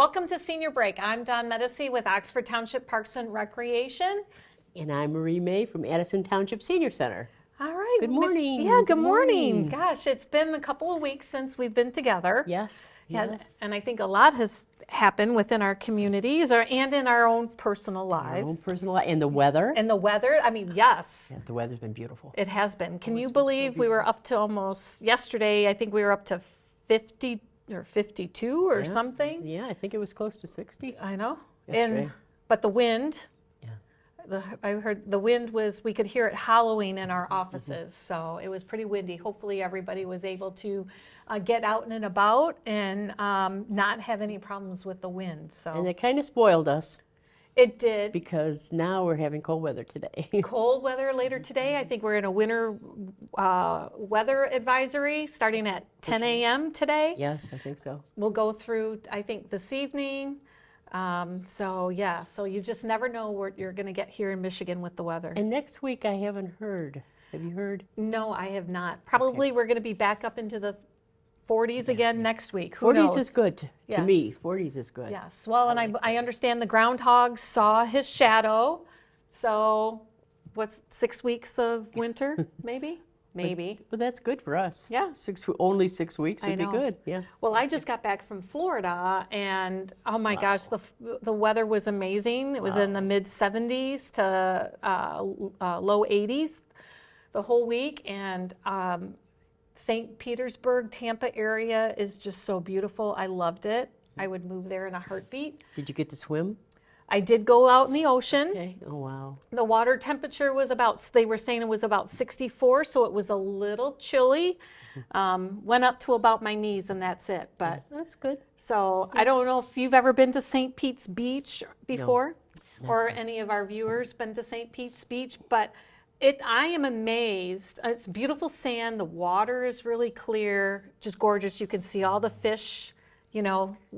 Welcome to Senior Break. I'm Don Medici with Oxford Township Parks and Recreation. And I'm Marie May from Addison Township Senior Center. All right. Good morning. Yeah, good morning. Gosh, it's been a couple of weeks since we've been together. Yes, yes. And I think a lot has happened within our communities and in our own personal lives. Our own personal life. And the weather. And the weather, I mean, yes. Yeah, the weather's been beautiful. It has been. Can you believe we were up to almost, yesterday, I think we were up to 50 or 52 or something. Yeah, I think it was close to 60. I know. Yesterday. But the wind, I heard the wind we could hear it howling in our offices. So it was pretty windy. Hopefully everybody was able to get out and about and not have any problems with the wind. So. And it kind of spoiled us. It did. Because now we're having cold weather today. Cold weather later today. I think we're in a winter weather advisory starting at 10 a.m. today. Yes, I think so. We'll go through, I think, this evening. So you just never know what you're going to get here in Michigan with the weather. And next week I haven't heard. Have you heard? No, I have not. Probably we're going to be back up into the 40s again next week. Who knows? 40s is good to me. 40s is good. Yes. Well, and I understand the groundhog saw his shadow. So what's 6 weeks of winter, maybe? Maybe. But that's good for us. Yeah. Only 6 weeks would be good. Yeah. Well, I just got back from Florida, and oh my gosh, the weather was amazing. It was in the mid 70s to low 80s the whole week, and St. Petersburg, Tampa area is just so beautiful. I loved it. I would move there in a heartbeat. Did you get to swim? I did go out in the ocean. Okay. Oh, wow. The water temperature was they were saying it was about 64, so it was a little chilly. Went up to about my knees, and that's it. But that's good. So I don't know if you've ever been to St. Pete's Beach before, or any of our viewers been to St. Pete's Beach, but I am amazed. It's beautiful sand. The water is really clear, just gorgeous. You can see all the fish,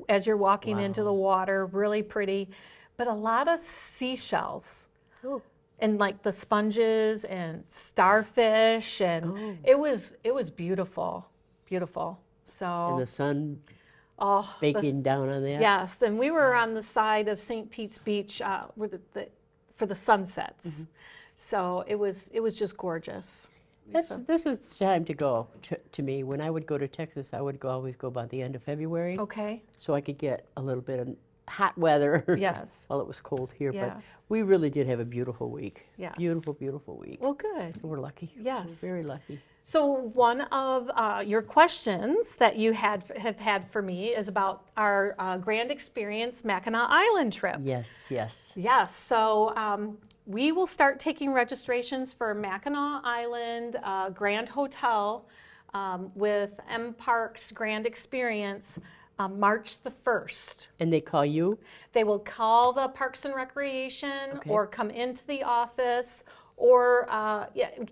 as you're walking into the water, really pretty. But a lot of seashells and like the sponges and starfish, and it was beautiful, beautiful. So and the sun baking down on that. Yes, and we were on the side of St. Pete's Beach for the sunsets. So it was just gorgeous. This is the time to go to me. When I would go to Texas, I would always go about the end of February. Okay. So I could get a little bit of hot weather. Yes. While it was cold here. Yeah. But we really did have a beautiful week. Yes. Beautiful, beautiful week. Well, good. So we're lucky. Yes. We're very lucky. So one of your questions that you have had for me is about our Grand Experience Mackinac Island trip. Yes, yes. Yes. So we will start taking registrations for Mackinac Island Grand Hotel with M Parks Grand Experience March the 1st. And they call you? They will call the Parks and Recreation or come into the office. Or,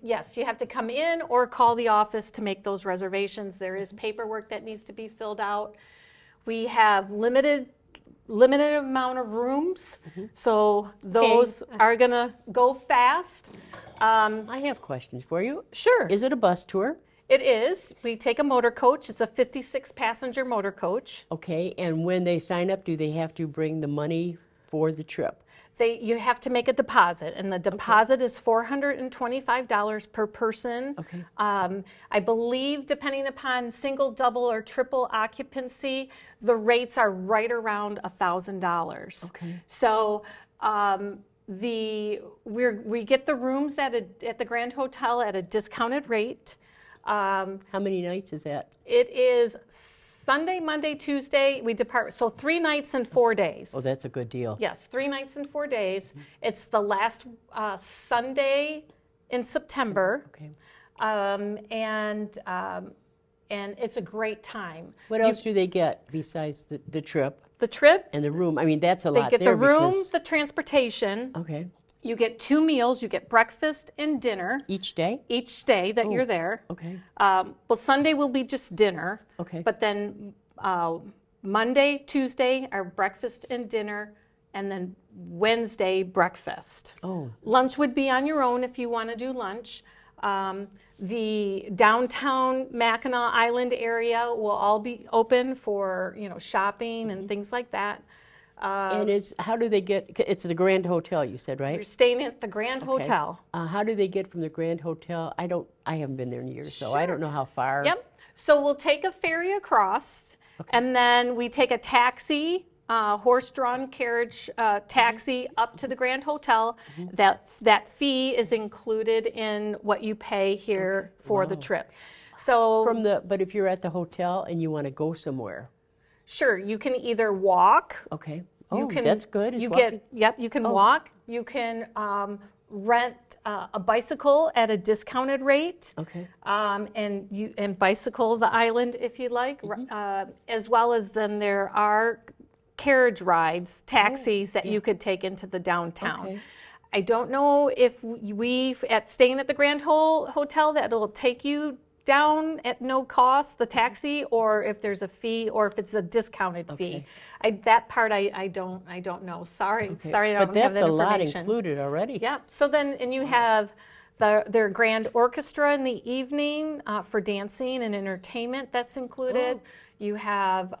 yes, you have to come in or call the office to make those reservations. There is paperwork that needs to be filled out. We have limited amount of rooms, so those are going to go fast. I have questions for you. Sure. Is it a bus tour? It is. We take a motor coach. It's a 56-passenger motor coach. Okay, and when they sign up, do they have to bring the money for the trip? You have to make a deposit, and the deposit is $425 per person. Okay. I believe, depending upon single, double, or triple occupancy, the rates are right around $1,000. Okay. So we get the rooms at the Grand Hotel at a discounted rate. How many nights is that? It is Sunday, Monday, Tuesday, we depart. So 3 nights and 4 days. Oh, that's a good deal. Yes, 3 nights and 4 days. It's the last Sunday in September. Okay. And it's a great time. What else do they get besides the trip? The trip? And the room. I mean, that's a lot They get there the room, because... the transportation. Okay. You get 2 meals. You get breakfast and dinner. Each day? Each day that you're there. Okay. Well, Sunday will be just dinner. Okay. But then Monday, Tuesday are breakfast and dinner, and then Wednesday breakfast. Oh. Lunch would be on your own if you want to do lunch. The downtown Mackinac Island area will all be open for, shopping and things like that. And how do they get, it's the Grand Hotel, you said, right? We're staying at the Grand Hotel. How do they get from the Grand Hotel? I haven't been there in years, so I don't know how far. Yep. So we'll take a ferry across, and then we take a taxi, horse-drawn carriage taxi up to the Grand Hotel. That fee is included in what you pay here for the trip. So but if you're at the hotel and you want to go somewhere. Sure, you can either walk. Okay. Oh, that's good. You can walk. You can rent a bicycle at a discounted rate. Okay. And bicycle the island if you like, as well as then there are carriage rides, taxis that you could take into the downtown. Okay. I don't know if staying at the Grand Hotel that it'll take you down at no cost, the taxi, or if there's a fee, or if it's a discounted fee. That part I don't know. Sorry, I don't have that information. But that's a lot included already. Yeah. So then, and you have their grand orchestra in the evening for dancing and entertainment. That's included. You have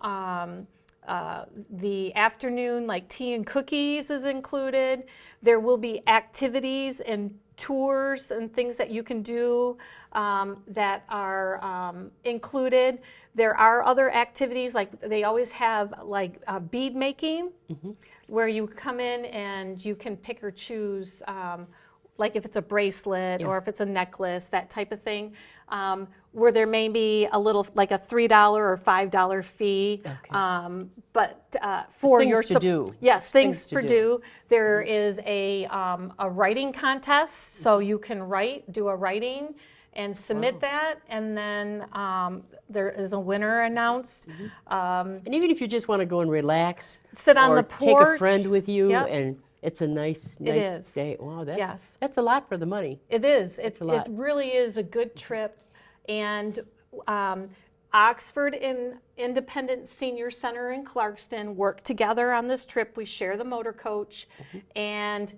the afternoon, like tea and cookies, is included. There will be activities and tours and things that you can do that are included. There are other activities, like they always have like bead making, where you come in and you can pick or choose, like if it's a bracelet or if it's a necklace, that type of thing, where there may be a little, like a $3 or $5 fee, but for things to do. Yes, things to do. There is a writing contest, so you can do a writing and submit that, and then there is a winner announced. And even if you just want to go and relax, sit on the porch, take a friend with you, and it's a nice day. Wow, that's a lot for the money. It is. It really is a good trip, and Oxford and Independent Senior Center in Clarkston work together on this trip. We share the motor coach, and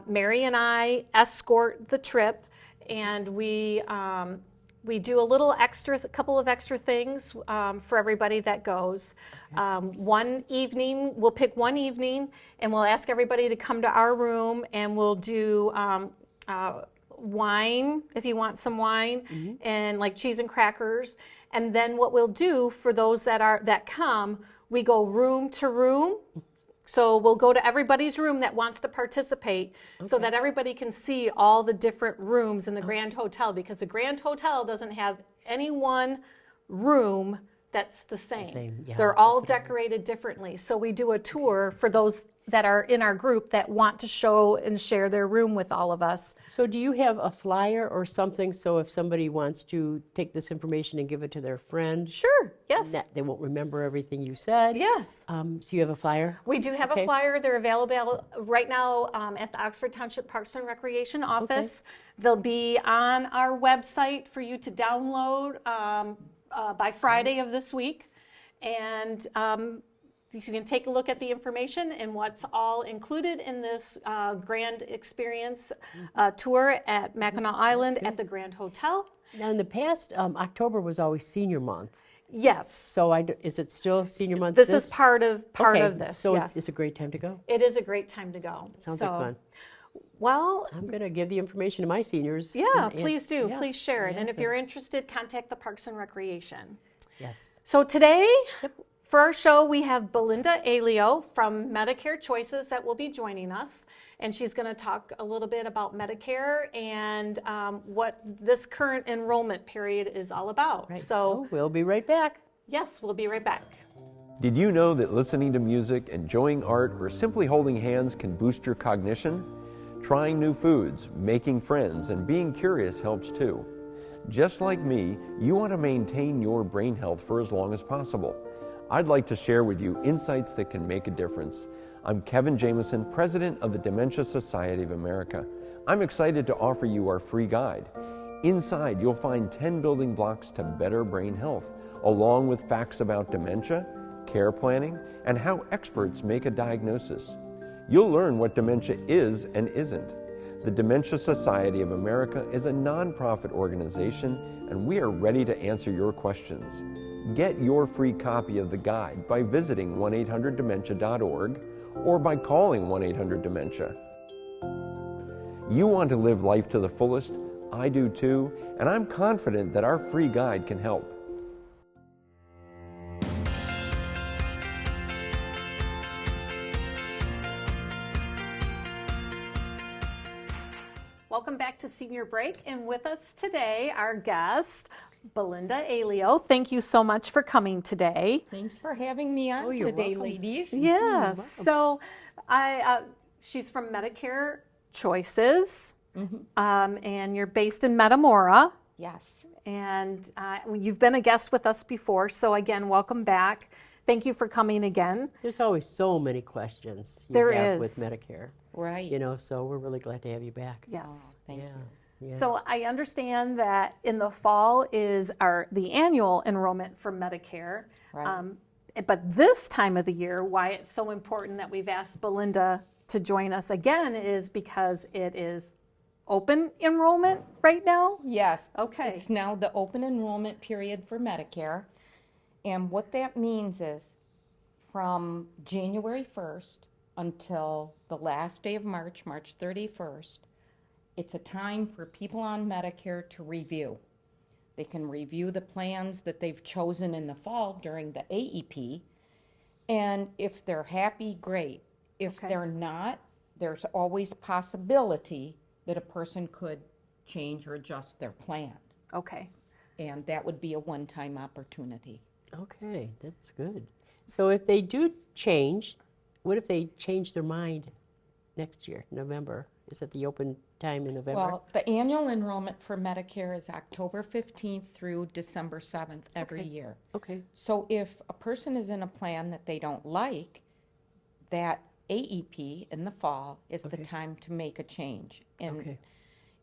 Mary and I escort the trip. And we do a couple of extra things for everybody that goes. One evening, we'll pick one evening, and we'll ask everybody to come to our room, and we'll do wine, if you want some wine, and like cheese and crackers. And then what we'll do for those that come, we go room to room. So we'll go to everybody's room that wants to participate so that everybody can see all the different rooms in the Grand Hotel, because the Grand Hotel doesn't have any one room that's the same. They're all decorated differently. So we do a tour for those that are in our group that want to show and share their room with all of us. So do you have a flyer or something, so if somebody wants to take this information and give it to their friend? Sure, yes. They won't remember everything you said? Yes. So you have a flyer? We do have a flyer. They're available right now at the Oxford Township Parks and Recreation office. They'll be on our website for you to download by Friday of this week. And you can take a look at the information and what's all included in this grand experience tour at Mackinac Island at the Grand Hotel. Now, in the past, October was always senior month. Yes. So is it still senior month? This is part of this. So yes. It's a great time to go. It is a great time to go. Sounds like fun. Well, I'm going to give the information to my seniors. Yeah, please do. Yes, Please share it. And if you're interested, contact the Parks and Recreation. Yes. So today, for our show, we have Belinda Alio from Medicare Choices that will be joining us. And she's going to talk a little bit about Medicare and what this current enrollment period is all about. Right. So we'll be right back. Yes, we'll be right back. Did you know that listening to music, enjoying art, or simply holding hands can boost your cognition? Trying new foods, making friends, and being curious helps too. Just like me, you want to maintain your brain health for as long as possible. I'd like to share with you insights that can make a difference. I'm Kevin Jameson, President of the Dementia Society of America. I'm excited to offer you our free guide. Inside, you'll find 10 building blocks to better brain health, along with facts about dementia, care planning, and how experts make a diagnosis. You'll learn what dementia is and isn't. The Dementia Society of America is a nonprofit organization, and we are ready to answer your questions. Get your free copy of the guide by visiting 1-800-DEMENTIA.org or by calling 1-800-DEMENTIA. You want to live life to the fullest? I do too, and I'm confident that our free guide can help. Welcome back to Senior Break, and with us today, our guest, Belinda Alio. Thank you so much for coming today. Thanks for having me on you're today, welcome. ladies. Yes, so she's from Medicare Choices, and you're based in Metamora, Yes. and you've been a guest with us before, so again, welcome back. Thank you for coming again. There's always so many questions you There have is. with Medicare. Right. You know, so we're really glad to have you back. Yes. Thank you. Yeah. So I understand that in the fall is the annual enrollment for Medicare. Right. But this time of the year, why it's so important that we've asked Belinda to join us again is because it is open enrollment right now. Yes. Okay. It's now the open enrollment period for Medicare. And what that means is from January 1st until the last day of March, March 31st, it's a time for people on Medicare to review. They can review the plans that they've chosen in the fall during the AEP. And if they're happy, great. If Okay. they're not, there's always possibility that a person could change or adjust their plan. Okay. And that would be a one-time opportunity. Okay, that's good. So if they do change, what if they change their mind next year, November? Is it the open time in November? Well, the annual enrollment for Medicare is October 15th through December 7th every Okay. year. Okay. So if a person is in a plan that they don't like, that AEP in the fall is the Okay. time to make a change. And Okay.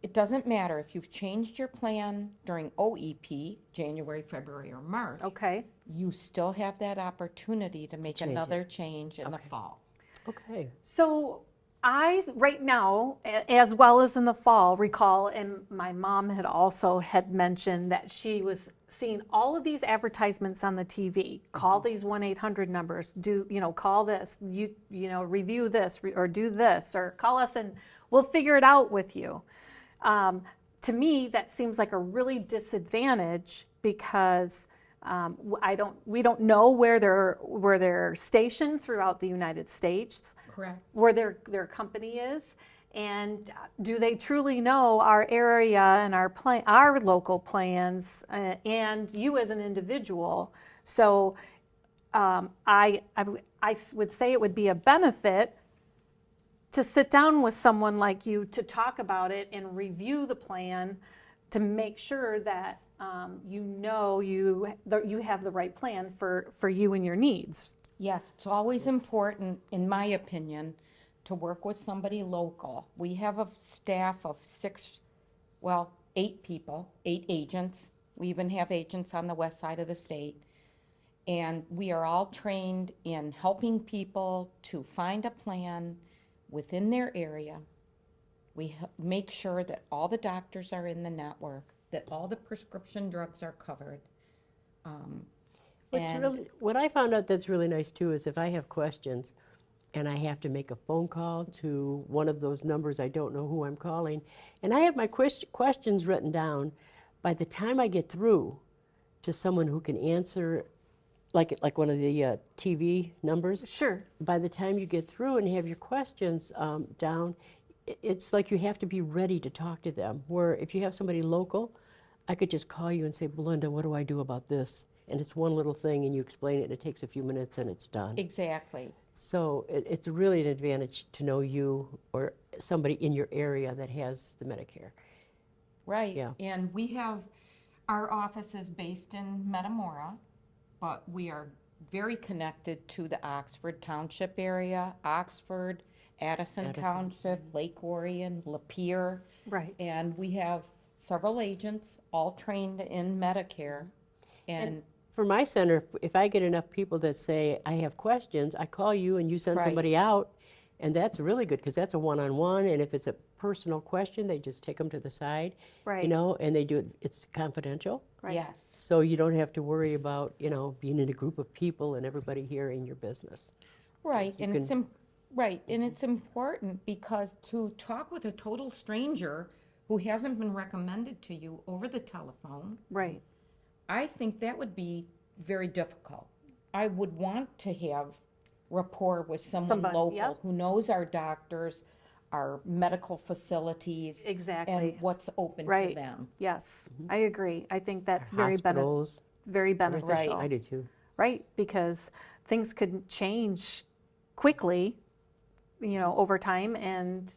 it doesn't matter if you've changed your plan during OEP, January, February, or March, Okay. you still have that opportunity to make change it. another change in the fall. Okay. So I, right now, as well as in the fall, recall, and my mom had mentioned that she was seeing all of these advertisements on the TV. Call these 1-800 numbers. Call this. Review this or do this, or call us and we'll figure it out with you. To me, that seems like a really disadvantage because we don't know where they're stationed throughout the United States. Correct. Where their company is, and do they truly know our area and our local plans and you as an individual? So I would say it would be a benefit to sit down with someone like you to talk about it and review the plan to make sure that you have the right plan for you and your needs. Yes, it's always important, in my opinion, to work with somebody local. We have a staff of 8 people, 8 agents. We even have agents on the west side of the state. And we are all trained in helping people to find a plan within their area. We make sure that all the doctors are in the network, that all the prescription drugs are covered. What I found out that's really nice too is if I have questions and I have to make a phone call to one of those numbers, I don't know who I'm calling, and I have my questions written down, by the time I get through to someone who can answer, like one of the TV numbers, Sure. by the time you get through and have your questions down, it's like you have to be ready to talk to them. Where if you have somebody local, I could just call you and say, Belinda, what do I do about this? And it's one little thing, and you explain it, and it takes a few minutes, and it's done. Exactly. So it's really an advantage to know you or somebody in your area that has the Medicare. Right. Yeah. And we have, our office is based in Metamora, but we are very connected to the Oxford Township area, Oxford, Addison Township, Lake Orion, Lapeer. Right. And we have several agents, all trained in Medicare. And For my center, if I get enough people that say, I have questions, I call you and you send Right. somebody out, And that's really good because that's a one-on-one, and if it's a personal question, they just take them to the side, Right. and they do it, it's confidential. Right. Yes. So you don't have to worry about, being in a group of people and everybody hearing your business. Right, you and can- it's important because to talk with a total stranger who hasn't been recommended to you over the telephone, Right. I think that would be very difficult. I would want to have rapport with someone Somebody, local yep. who knows our doctors, our medical facilities, Exactly. and what's open Right. to them. Yes, I agree. I think that's very Hospitals. very beneficial. I do too. Right, because things could change quickly, over time, and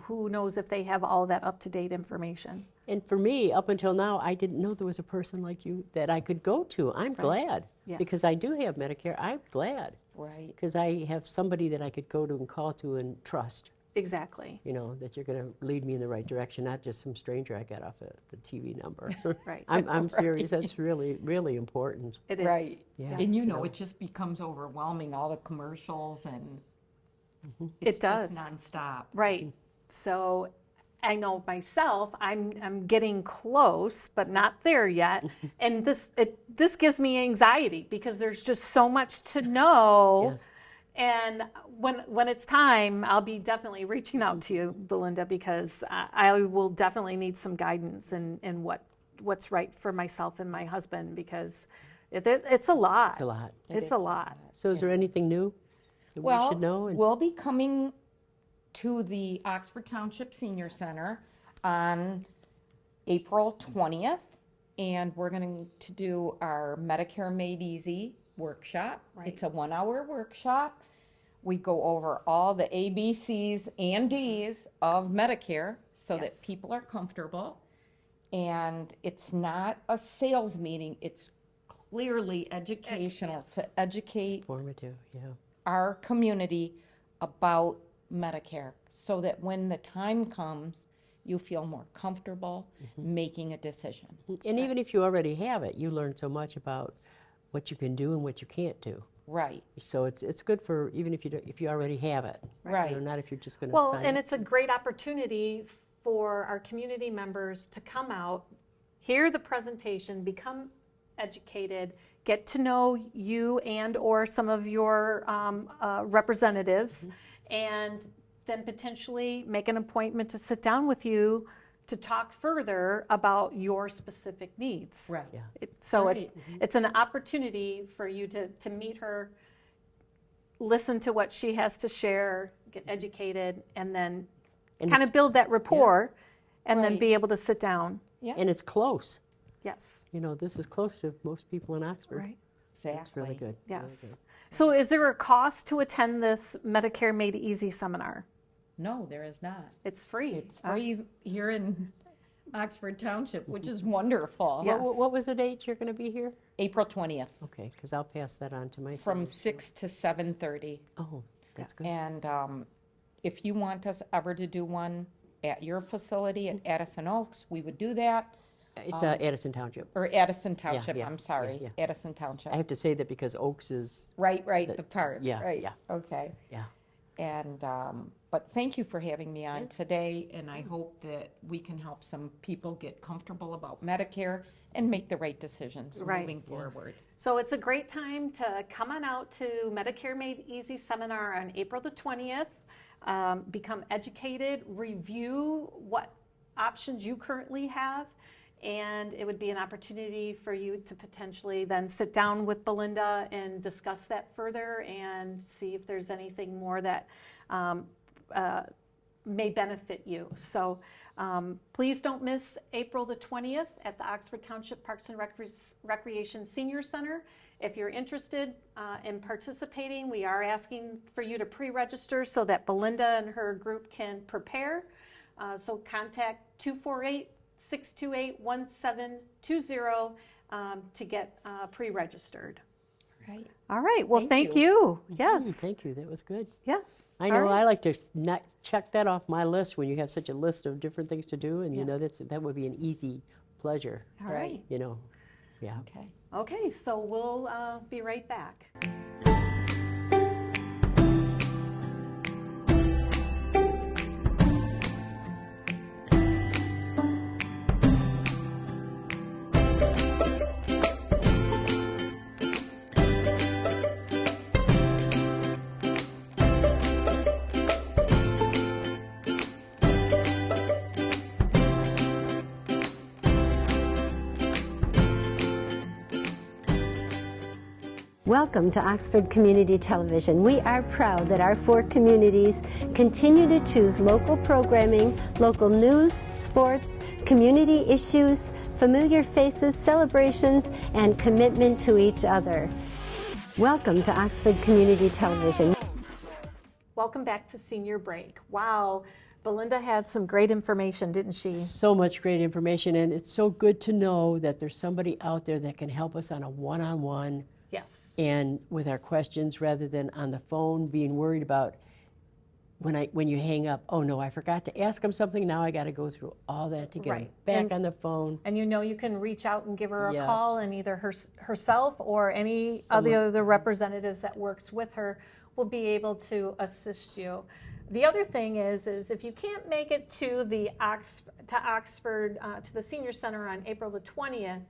who knows if they have all that up-to-date information. And for me, up until now, I didn't know there was a person like you that I could go to. I'm glad. Yes. Because I do have Medicare. I'm glad. Right. Because I have somebody that I could go to and call to and trust, Exactly. that you're going to lead me in the right direction, not just some stranger I got off the TV number. Right. I'm serious. That's really, really important. It is. Right. Yeah. And So- it just becomes overwhelming, all the commercials, and It it's does. just nonstop. Right. So I know myself, I'm getting close, but not there yet. And this gives me anxiety because there's just so much to know. Yes. And when it's time, I'll be definitely reaching out to you, Belinda, because I will definitely need some guidance in what's right for myself and my husband, because it's a lot. It's a lot. It's a lot. So is there anything new that we should know? We'll be coming to the Oxford Township Senior Center on April 20th, and we're going to do our Medicare Made Easy workshop. Right. It's a 1-hour workshop. We go over all the ABCs and Ds of Medicare so Yes. that people are comfortable. And it's not a sales meeting, it's clearly educational Yes. to educate Informative, yeah. our community about Medicare so that when the time comes, you feel more comfortable making a decision. And even if you already have it, you learn so much about what you can do and what you can't do. Right, So it's good for even if you already have it. right. Not if you're just going to Well, sign and it. it's a great opportunity for our community members to come out, hear the presentation, become educated, get to know you and or some of your representatives, and then potentially make an appointment to sit down with you to talk further about your specific needs. Right. Yeah. So Right. it's an opportunity for you to meet her, listen to what she has to share, get educated, and then And kind of it's- build that rapport, and then Right. be able to sit down. And it's close. Yes. This is close to most people in Oxford. Right. Exactly. It's really good. Yes. So is there a cost to attend this Medicare Made Easy seminar? No, there is not. It's free. It's free here in Oxford Township, which is wonderful. Yeah. What was the date you're going to be here? April 20th, Okay, because I'll pass that on to my from son. 6 to 7:30. Oh, that's good. And if you want us ever to do one at your facility at Addison Oaks, we would do that. It's Addison Township. Or Addison Township, yeah, I'm sorry, yeah. Addison Township. I have to say that because Oaks is, Right, the part, yeah, right. yeah. Okay. yeah. And, but thank you for having me on today, and I hope that we can help some people get comfortable about Medicare and make the right decisions Right. moving forward. So it's a great time to come on out to Medicare Made Easy seminar on April the 20th. Become educated, review what options you currently have, and it would be an opportunity for you to potentially then sit down with Belinda and discuss that further and see if there's anything more that may benefit you. So please don't miss April the 20th at the Oxford Township Parks and Recreation Senior Center. If you're interested in participating, we are asking for you to pre-register so that Belinda and her group can prepare. So contact 248-628-1720 to get pre-registered. Right. All right. Well, Thank thank you. you. Yes. Thank you. That was good. Yes. I All know right. I like to not check that off my list when you have such a list of different things to do, and Yes. that would be an easy pleasure. All right. Yeah. Okay. Okay. So we'll be right back. Welcome to Oxford Community Television. We are proud that our 4 communities continue to choose local programming, local news, sports, community issues, familiar faces, celebrations, and commitment to each other. Welcome to Oxford Community Television. Welcome back to Senior Break. Wow, Belinda had some great information, didn't she? So much great information, and it's so good to know that there's somebody out there that can help us on a one-on-one. Yes. And with our questions, rather than on the phone being worried about when you hang up, oh no, I forgot to ask them something, now I got to go through all that to get them back on the phone. And you can reach out and give her a Yes. call, and either herself or any of the other representatives that works with her will be able to assist you. The other thing is if you can't make it to Oxford, to the Senior Center on April the 20th,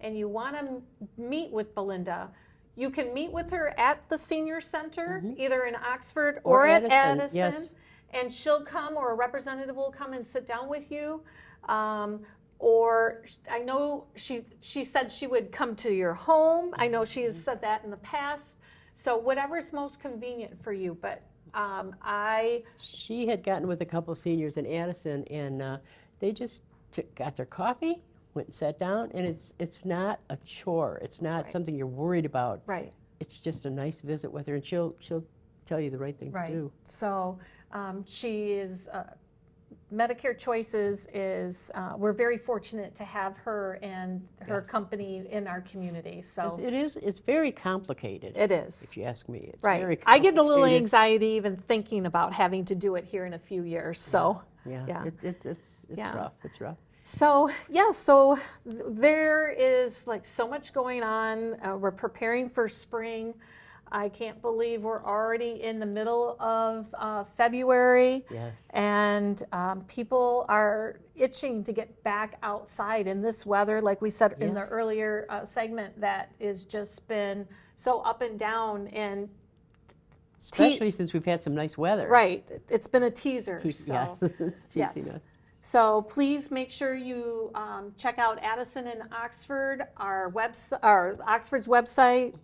and you want to meet with Belinda, you can meet with her at the Senior Center, either in Oxford or at Addison. Yes. And she'll come, or a representative will come and sit down with you. Or I know she said she would come to your home. I know she has said that in the past. So whatever's most convenient for you. But She had gotten with a couple of seniors in Addison, and they just got their coffee, went and sat down, and it's not a chore. It's not something you're worried about. Right. It's just a nice visit with her, and she'll tell you the right thing to do. So she is Medicare Choices is we're very fortunate to have her and her company in our community. So It's very complicated. It is. If you ask me, it's right. very I get a little complicated. anxiety even thinking about having to do it here in a few years. So yeah. It's rough. It's rough. So there is like so much going on. We're preparing for spring. I can't believe we're already in the middle of February. Yes. And people are itching to get back outside in this weather, like we said in the earlier segment, that is just been so up and down, and especially since we've had some nice weather. Right. It's been a teaser. Yes. It's teasing us. So please make sure you check out Addison and Oxford, our Oxford's website,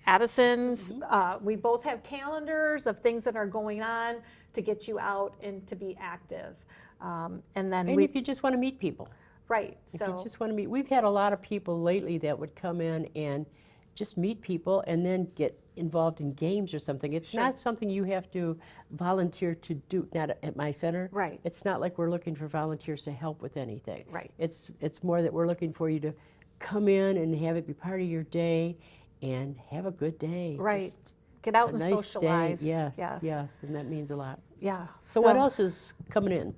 Addison's. We both have calendars of things that are going on to get you out and to be active. And if you just want to meet people. Right. If you just want to meet. We've had a lot of people lately that would come in and just meet people and then get involved in games or something. It's not something you have to volunteer to do, not at my center. Right. It's not like we're looking for volunteers to help with anything. Right. It's more that we're looking for you to come in and have it be part of your day and have a good day. Right. Just get out and nice socialize. Day. Yes, and that means a lot. Yeah. So what else is coming in?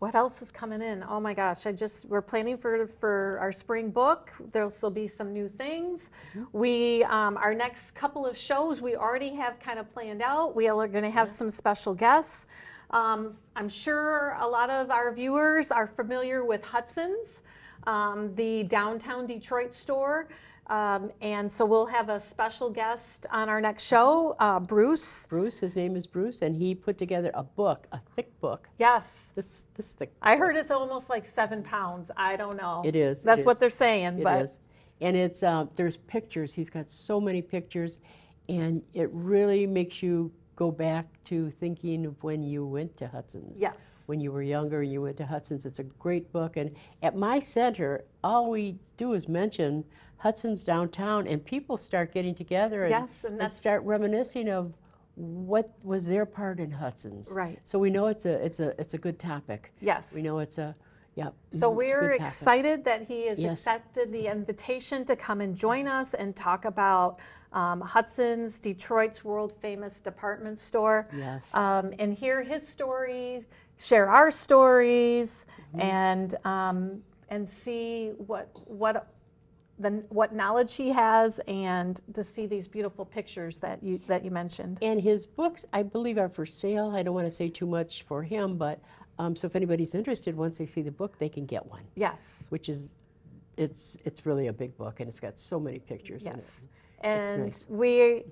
What else is coming in? Oh my gosh, we're planning for our spring book. There'll still be some new things. We, our next couple of shows, we already have kind of planned out. We are going to have some special guests. I'm sure a lot of our viewers are familiar with Hudson's, the downtown Detroit store. And so we'll have a special guest on our next show, Bruce. His name is Bruce, and he put together a book, a thick book. Yes. This thick. I heard it's almost like 7 pounds. I don't know. It is. That's what they're saying. It is. And it's there's pictures. He's got so many pictures, and it really makes you go back to thinking of when you went to Hudson's. Yes. When you were younger and you went to Hudson's. It's a great book. And at my center, all we do is mention Hudson's downtown, and people start getting together and start reminiscing of what was their part in Hudson's. Right. So we know it's a good topic. Yes. We know it's a So it's a we're good excited that he has Yes. accepted the invitation to come and join us and talk about Hudson's, Detroit's world famous department store. Yes. And hear his story, share our stories, and see what knowledge he has, and to see these beautiful pictures that you mentioned. And his books, I believe, are for sale. I don't want to say too much for him, but so if anybody's interested, once they see the book, they can get one. Yes. Which is, it's really a big book, and it's got so many pictures in it. Yes. And nice.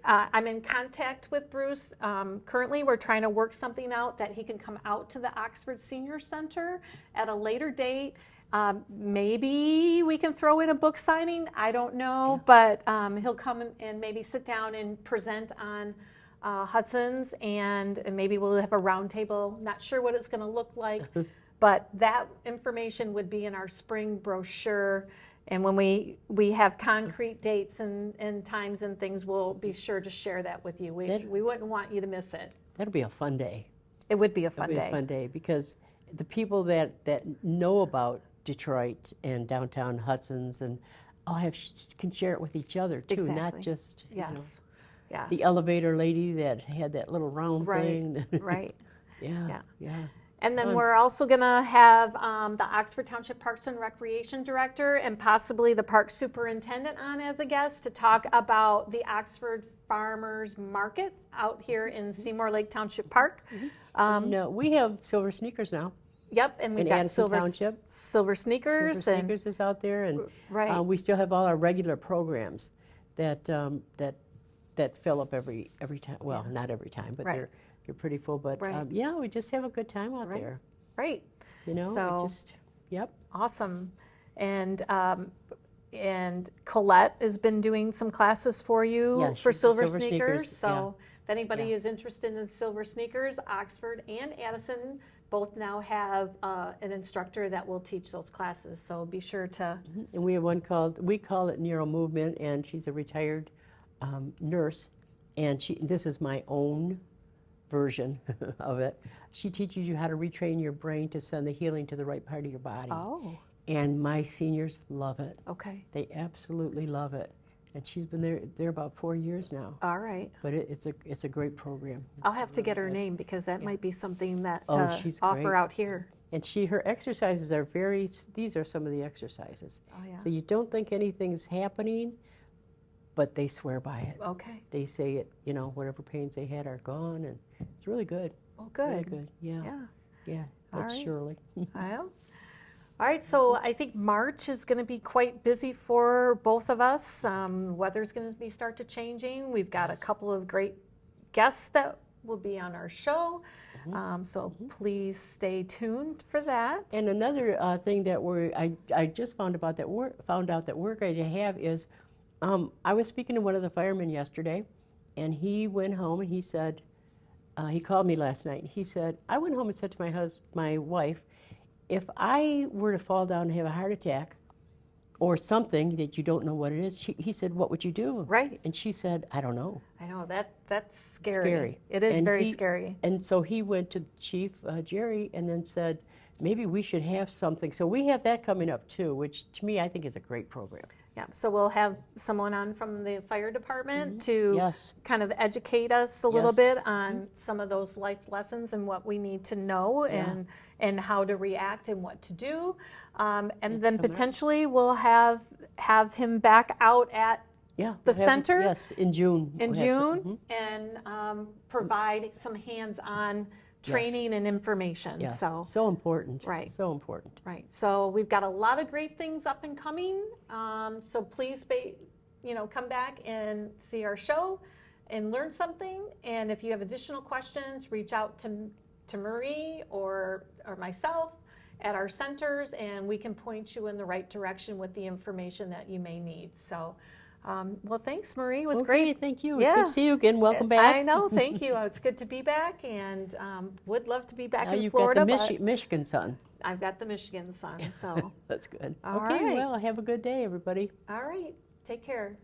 I'm in contact with Bruce. Currently, we're trying to work something out that he can come out to the Oxford Senior Center at a later date. Maybe we can throw in a book signing. I don't know, but he'll come and maybe sit down and present on Hudson's, and maybe we'll have a roundtable. Not sure what it's going to look like, but that information would be in our spring brochure. And when we have concrete dates and times and things, we'll be sure to share that with you. We wouldn't want you to miss it. That'll be a fun day. It would be a fun It'll day. be a fun day because the people that know about Detroit and downtown Hudson's and can share it with each other too, Exactly. not just Yes. Yes. the elevator lady that had that little round thing. Right. Yeah. And then we're also going to have the Oxford Township Parks and Recreation Director and possibly the Park Superintendent on as a guest to talk about the Oxford Farmers Market out here in Seymour Lake Township Park. No, we have Silver Sneakers now. Yep, and we've In got Addison Silver Township. Sneakers. Silver Sneakers is out there, and Right. we still have all our regular programs that fill up every time. Well, not every time, but Right. they're pretty full. But Right. we just have a good time out there. Right. You know, So- yep. Awesome. And Colette has been doing some classes for you Yeah, for she's the Silver Silver Sneakers. Sneakers, So if anybody Yeah. is interested in Silver Sneakers, Oxford and Addison both now have an instructor that will teach those classes. So be sure to. And we have one we call it Neuro Movement, and she's a retired nurse, and this is my own version of it. She teaches you how to retrain your brain to send the healing to the right part of your body. Oh, And my seniors love it. okay. They absolutely love it. And she's been there about 4 years now. All right. But it's a great program. I'll have to get her name because that might be something that She's offer great. out here. And her exercises are these are some of the exercises. Oh, yeah. So you don't think anything's happening, but they swear by it. Okay. They say it, whatever pains they had are gone, and it's really good. Well, good. Really good. Yeah. Yeah. That's right. Shirley. Well, all right, so I think March is going to be quite busy for both of us. Weather's going to start to changing. We've got a couple of great guests that will be on our show. So please stay tuned for that. And another thing that I just found out that we're going to have is, I was speaking to one of the firemen yesterday, and he went home and he said, he called me last night. He said, I went home and said to my wife, if I were to fall down and have a heart attack or something that you don't know what it is, he said, what would you do? Right. And she said, I don't know. I know, that's scary. Scary. It is And very scary. And so he went to Chief Jerry and then said, maybe we should have something. So we have that coming up too, which to me I think is a great program. Yeah, so we'll have someone on from the fire department to Yes. kind of educate us a little Yes. bit on some of those life lessons and what we need to know and how to react and what to do. And then potentially we'll have him back out at Yeah. the we'll have- center Yes, in June. in We'll have some- June and provide some hands-on training and information. Yes. So important. Right. So important. right. So we've got a lot of great things up and coming. So please, come back and see our show and learn something. And if you have additional questions, reach out to Marie or myself at our centers, and we can point you in the right direction with the information that you may need. So, well, thanks, Marie. It was Okay, great. thank you. Yeah. It's good to see you again. Welcome back. I know. Thank you. It's good to be back, and would love to be back Now in you've Florida. got the but Michigan sun. I've got the Michigan sun. So, That's good. All okay, right. well, have a good day, everybody. all right. Take care.